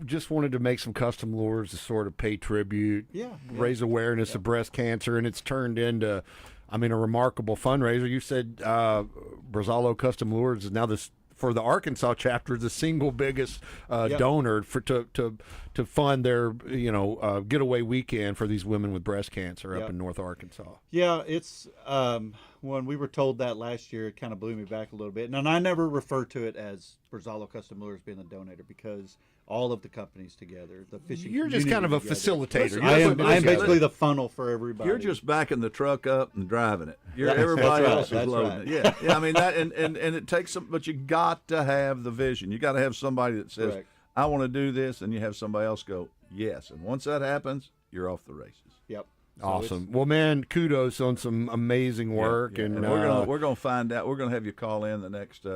just wanted to make some custom lures to sort of pay tribute, raise awareness of breast cancer, and it's turned into, a remarkable fundraiser. You said Brazalo Custom Lures is now for the Arkansas chapter, the single biggest donor to fund their getaway weekend for these women with breast cancer up in North Arkansas. Yeah, it's when we were told that last year, it kind of blew me back a little bit. And I never refer to it as Brazalo Custom Lures being the donator because all of the companies together, the fishing. You're just kind of a facilitator. I am basically the funnel for everybody. You're just backing the truck up and driving it. Everybody else is loading it. Yeah. I mean that, and it takes some, but you got to have the vision. You got to have somebody that says, Correct. "I want to do this," and you have somebody else go, "Yes." And once that happens, you're off the races. Yep. So awesome. Well, man, kudos on some amazing work, and we're gonna find out. We're gonna have you call in the next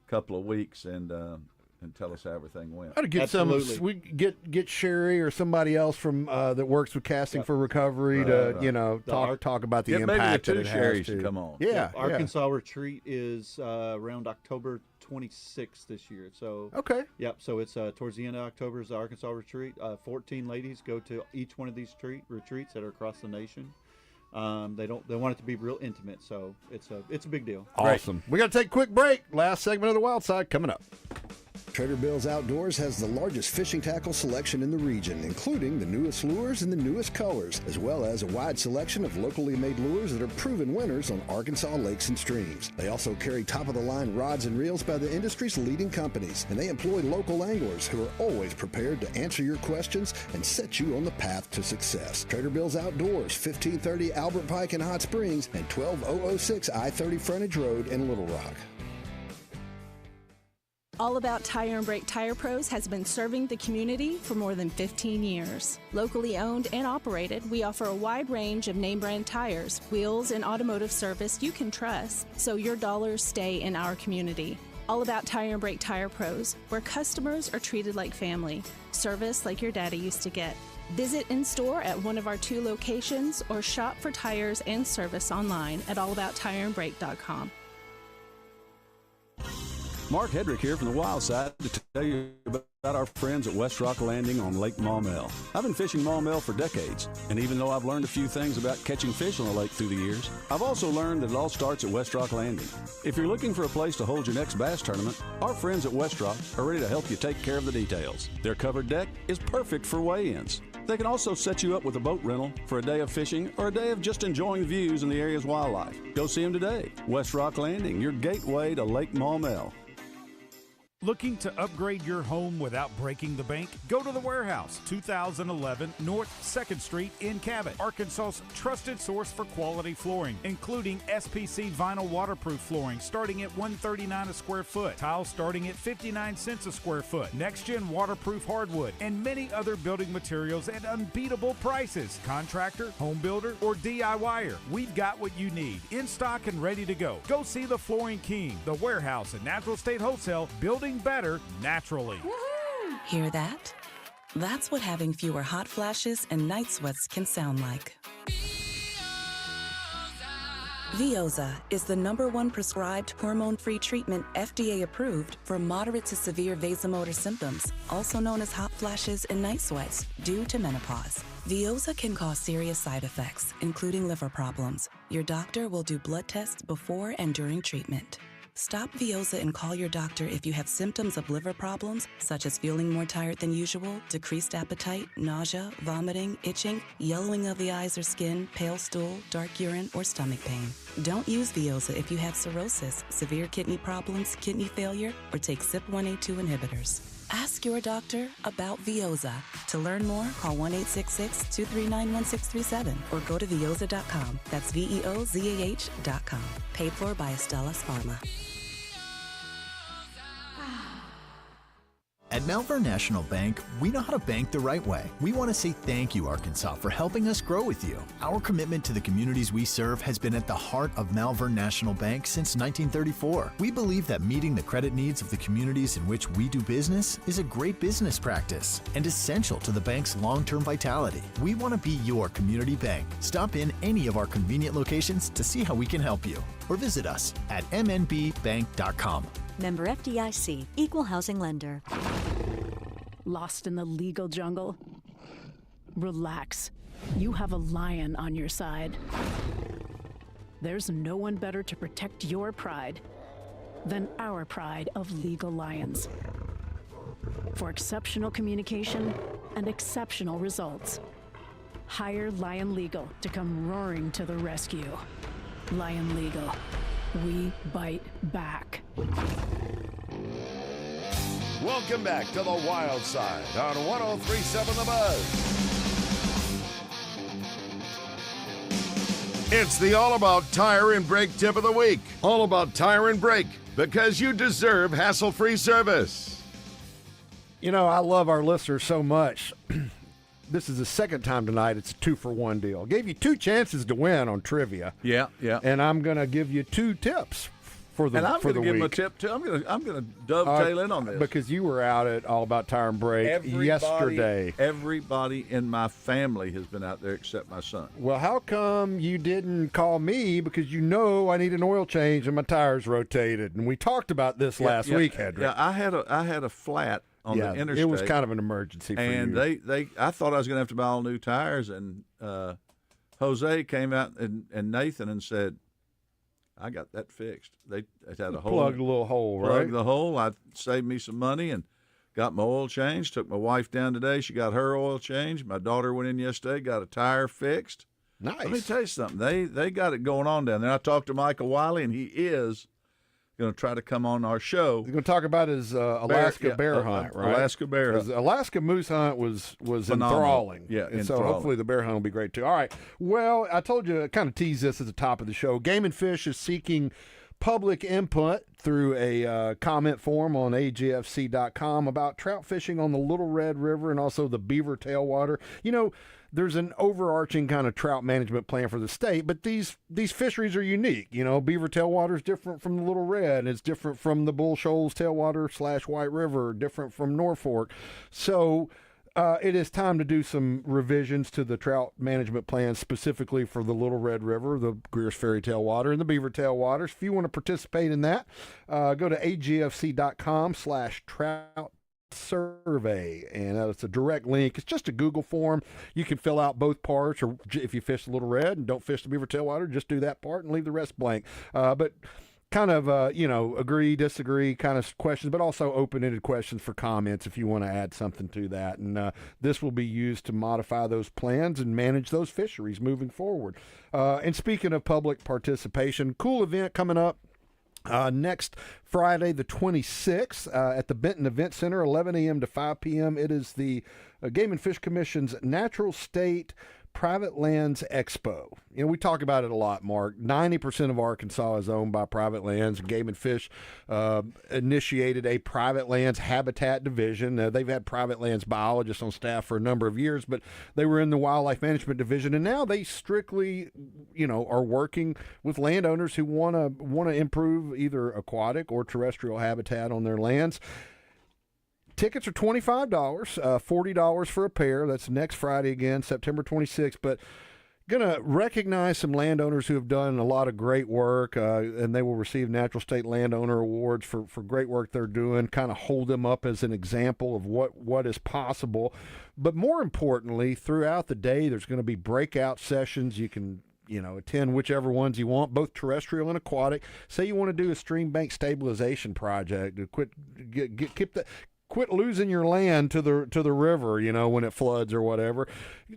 couple of weeks and tell us how everything went. How to get we get Sherry or somebody else from that works with Casting for Recovery to talk about the impact maybe that it Sherry's has to come on. Yeah, Arkansas retreat is around October 26th this year. So okay. Yep. So it's towards the end of October is the Arkansas retreat. 14 ladies go to each one of these retreats that are across the nation. They want it to be real intimate, so it's a big deal. Awesome. Great. We got to take a quick break. Last segment of the Wild Side coming up. Trader Bill's Outdoors has the largest fishing tackle selection in the region, including the newest lures and the newest colors, as well as a wide selection of locally made lures that are proven winners on Arkansas lakes and streams. They also carry top-of-the-line rods and reels by the industry's leading companies, and they employ local anglers who are always prepared to answer your questions and set you on the path to success. Trader Bill's Outdoors, 1530 Albert Pike in Hot Springs and 12006 I-30 Frontage Road in Little Rock. All About Tire and Brake Tire Pros has been serving the community for more than 15 years. Locally owned and operated, we offer a wide range of name brand tires, wheels, and automotive service you can trust, so your dollars stay in our community. All About Tire and Brake Tire Pros, where customers are treated like family, service like your daddy used to get. Visit in store at one of our 2 locations or shop for tires and service online at allabouttireandbrake.com. Mark Hedrick here from the Wild Side to tell you about our friends at West Rock Landing on Lake Maumelle. I've been fishing Maumelle for decades, and even though I've learned a few things about catching fish on the lake through the years, I've also learned that it all starts at West Rock Landing. If you're looking for a place to hold your next bass tournament, our friends at West Rock are ready to help you take care of the details. Their covered deck is perfect for weigh-ins. They can also set you up with a boat rental for a day of fishing or a day of just enjoying the views and the area's wildlife. Go see them today. West Rock Landing, your gateway to Lake Maumelle. Looking to upgrade your home without breaking the bank? Go to The Warehouse, 2011 North 2nd Street in Cabot, Arkansas's trusted source for quality flooring, including SPC vinyl waterproof flooring starting at $139 a square foot, tiles starting at 59 cents a square foot, next-gen waterproof hardwood, and many other building materials at unbeatable prices. Contractor, home builder, or DIYer, we've got what you need, in stock and ready to go. Go see the Flooring King, The Warehouse at Natural State Wholesale, building better naturally. Hear that? That's what having fewer hot flashes and night sweats can sound like. Veoza is the #1 prescribed hormone-free treatment FDA approved for moderate to severe vasomotor symptoms, also known as hot flashes and night sweats, due to menopause. Veoza can cause serious side effects, including liver problems. Your doctor will do blood tests before and during treatment. Stop Veoza and call your doctor if you have symptoms of liver problems, such as feeling more tired than usual, decreased appetite, nausea, vomiting, itching, yellowing of the eyes or skin, pale stool, dark urine, or stomach pain. Don't use Veoza if you have cirrhosis, severe kidney problems, kidney failure, or take CYP1A2 inhibitors. Ask your doctor about Veoza. To learn more, call 1-866-239-1637 or go to Veoza.com. That's VEOZAH.com. Paid for by Astellas Pharma. At Malvern National Bank, we know how to bank the right way. We want to say thank you, Arkansas, for helping us grow with you. Our commitment to the communities we serve has been at the heart of Malvern National Bank since 1934. We believe that meeting the credit needs of the communities in which we do business is a great business practice and essential to the bank's long-term vitality. We want to be your community bank. Stop in any of our convenient locations to see how we can help you, or visit us at mnbbank.com. Member FDIC, Equal Housing Lender. Lost in the legal jungle? Relax. You have a lion on your side. There's no one better to protect your pride than our pride of Legal Lions. For exceptional communication and exceptional results, hire Lion Legal to come roaring to the rescue. Lion Legal. We bite back. Welcome back to the Wild Side on 103.7 The Buzz. It's the All About Tire and Brake tip of the week. All About Tire and Brake, because you deserve hassle-free service. You know, I love our listeners so much. This is the second time tonight. It's a 2-for-1 deal. Gave you 2 chances to win on trivia. Yeah. And I'm going to give you 2 tips for the week. And I'm going to give them a tip too. I'm going to dovetail in on this because you were out at All About Tire and Brake yesterday. Everybody in my family has been out there except my son. Well, how come you didn't call me? Because you know I need an oil change and my tires rotated. And we talked about this last week, Hedrick. Yeah, I had a flat on the interstate. It was kind of an emergency for you. And I thought I was going to have to buy all new tires, and Jose came out and Nathan and said, I got that fixed. They had a hole. Plugged a little hole, right? Plugged the hole. I saved me some money and got my oil changed. Took my wife down today. She got her oil changed. My daughter went in yesterday, got a tire fixed. Nice. Let me tell you something. They got it going on down there. I talked to Michael Wiley, and he is going to try to come on our show. He's going to talk about his Alaska bear hunt, right? Alaska bear hunt. Alaska moose hunt was enthralling. Yeah, and so hopefully the bear hunt will be great too. All right. Well, I told you, I kind of teased this at the top of the show. Game and Fish is seeking public input through a comment form on agfc.com about trout fishing on the Little Red River and also the Beaver Tailwater. You know, there's an overarching kind of trout management plan for the state, but these fisheries are unique. You know, Beaver Tailwater is different from the Little Red, and it's different from the Bull Shoals Tailwater / White River, different from Norfolk. So it is time to do some revisions to the trout management plan specifically for the Little Red River, the Greers Ferry Tailwater, and the Beaver Tailwaters. If you want to participate in that, go to agfc.com/trout survey, and it's a direct link. It's just a Google form. You can fill out both parts, or if you fish the Little Red and don't fish the Beaver Tailwater, just do that part and leave the rest blank. But kind of, agree, disagree kind of questions, but also open-ended questions for comments if you want to add something to that. And this will be used to modify those plans and manage those fisheries moving forward. And speaking of public participation, cool event coming up Next Friday, the 26th, at the Benton Event Center, 11 a.m. to 5 p.m. It is the Game and Fish Commission's Natural State Private Lands Expo. You know, we talk about it a lot, Mark. 90% of Arkansas is owned by private lands. Game and Fish initiated a private lands habitat division. They've had private lands biologists on staff for a number of years, but they were in the wildlife management division, and now they strictly, are working with landowners who want to improve either aquatic or terrestrial habitat on their lands. Tickets are $25, $40 for a pair. That's next Friday again, September 26th. But going to recognize some landowners who have done a lot of great work, and they will receive Natural State Landowner Awards for great work they're doing, kind of hold them up as an example of what is possible. But more importantly, throughout the day, there's going to be breakout sessions. You can attend whichever ones you want, both terrestrial and aquatic. Say you want to do a stream bank stabilization project to quit losing your land to the river, when it floods or whatever.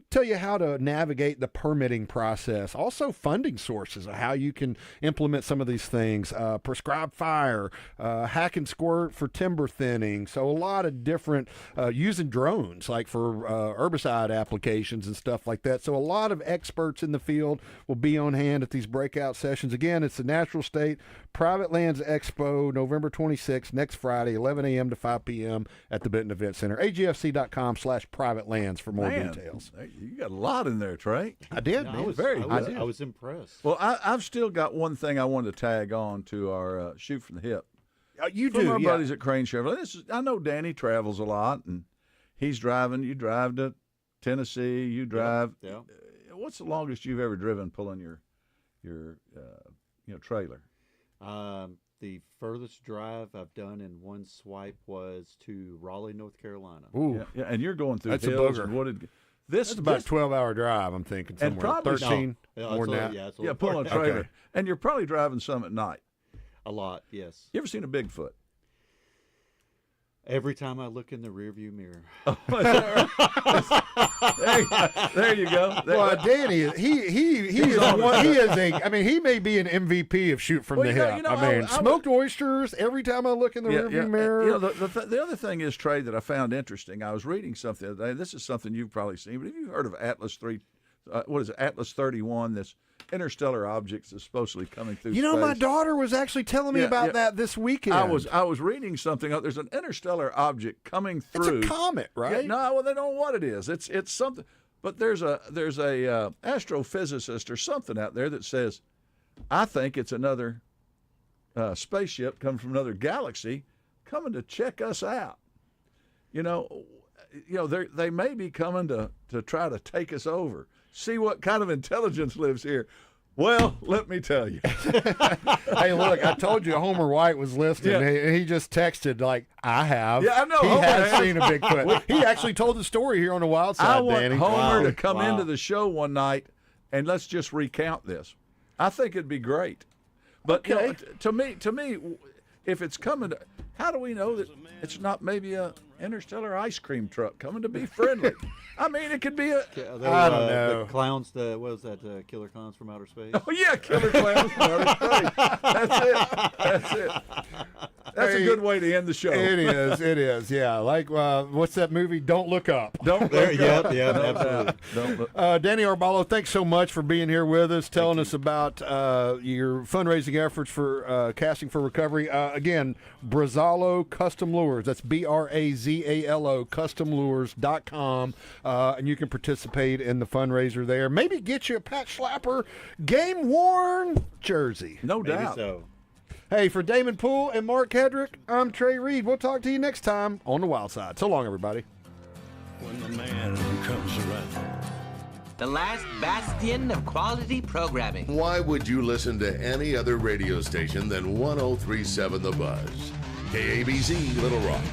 Tell you how to navigate the permitting process. Also funding sources of how you can implement some of these things. Prescribed fire, hack and squirt for timber thinning. So a lot of different, using drones like for herbicide applications and stuff like that. So a lot of experts in the field will be on hand at these breakout sessions. Again, it's the Natural State Private Lands Expo, November 26th, next Friday, 11 a.m. to 5 p.m. at the Benton Event Center. AGFC.com/private lands for more details. You got a lot in there, Trey. I did. I was impressed. Well, I've still got one thing I wanted to tag on to our Shoot from the Hip. You from do, our yeah. buddies at Crane Chevrolet. I know Danny travels a lot, and he's driving. You drive to Tennessee. You drive. Yeah. What's the longest you've ever driven pulling your trailer? The furthest drive I've done in one swipe was to Raleigh, North Carolina. Ooh. Yeah, and you're going through That's hills a booger. and wooded. That's about a 12-hour drive, I'm thinking, somewhere. And probably 13, more than that. Yeah, pulling a trailer. Okay. And you're probably driving some at night. A lot, yes. You ever seen a Bigfoot? Every time I look in the rearview mirror. There you go. Well, Danny, he may be an MVP of Shoot from the Hip. Smoked oysters every time I look in the rearview mirror. The other thing is, Trey, that I found interesting. I was reading something the other day. This is something you've probably seen, but have you heard of Atlas 31? This interstellar objects is supposedly coming through space. My daughter was actually telling me about that this weekend. I was reading something. There's an interstellar object coming through. It's a comet, right? Yeah, no, well, they don't know what it is. It's something. But there's a astrophysicist or something out there that says, I think it's another spaceship coming from another galaxy coming to check us out. They may be coming to try to take us over. See what kind of intelligence lives here. Well, let me tell you. Hey, look, I told you Homer White was listening. Yeah. He just texted like, I have. Yeah, I know. He Homer has seen a Bigfoot. He actually told the story here on the Wild Side, I want Danny. Homer to come into the show one night, and let's just recount this. I think it'd be great. But to me, if it's coming, how do we know that it's not maybe a interstellar ice cream truck coming to be friendly? I mean, it could be a. I don't know. The clowns. What was that? Killer Clowns from Outer Space. Oh yeah, Killer Clowns from Outer Space. That's it. That's a good way to end the show. It is. Yeah, like what's that movie? Don't Look Up. Don't look up. Yeah, absolutely. Don't look. Danny Arballo, thanks so much for being here with us, telling us about your fundraising efforts for Casting for Recovery. Again, Brazzalo Custom Lures. That's BRAZALO CustomLures.com. And you can participate in the fundraiser there. Maybe get you a Pat Schlapper game-worn jersey. No Maybe doubt. so. Hey, for Damon Poole and Mark Hedrick, I'm Trey Reid. We'll talk to you next time on The Wild Side. So long, everybody. When the man comes around. The last bastion of quality programming. Why would you listen to any other radio station than 103.7 The Buzz? KABZ, Little Rock.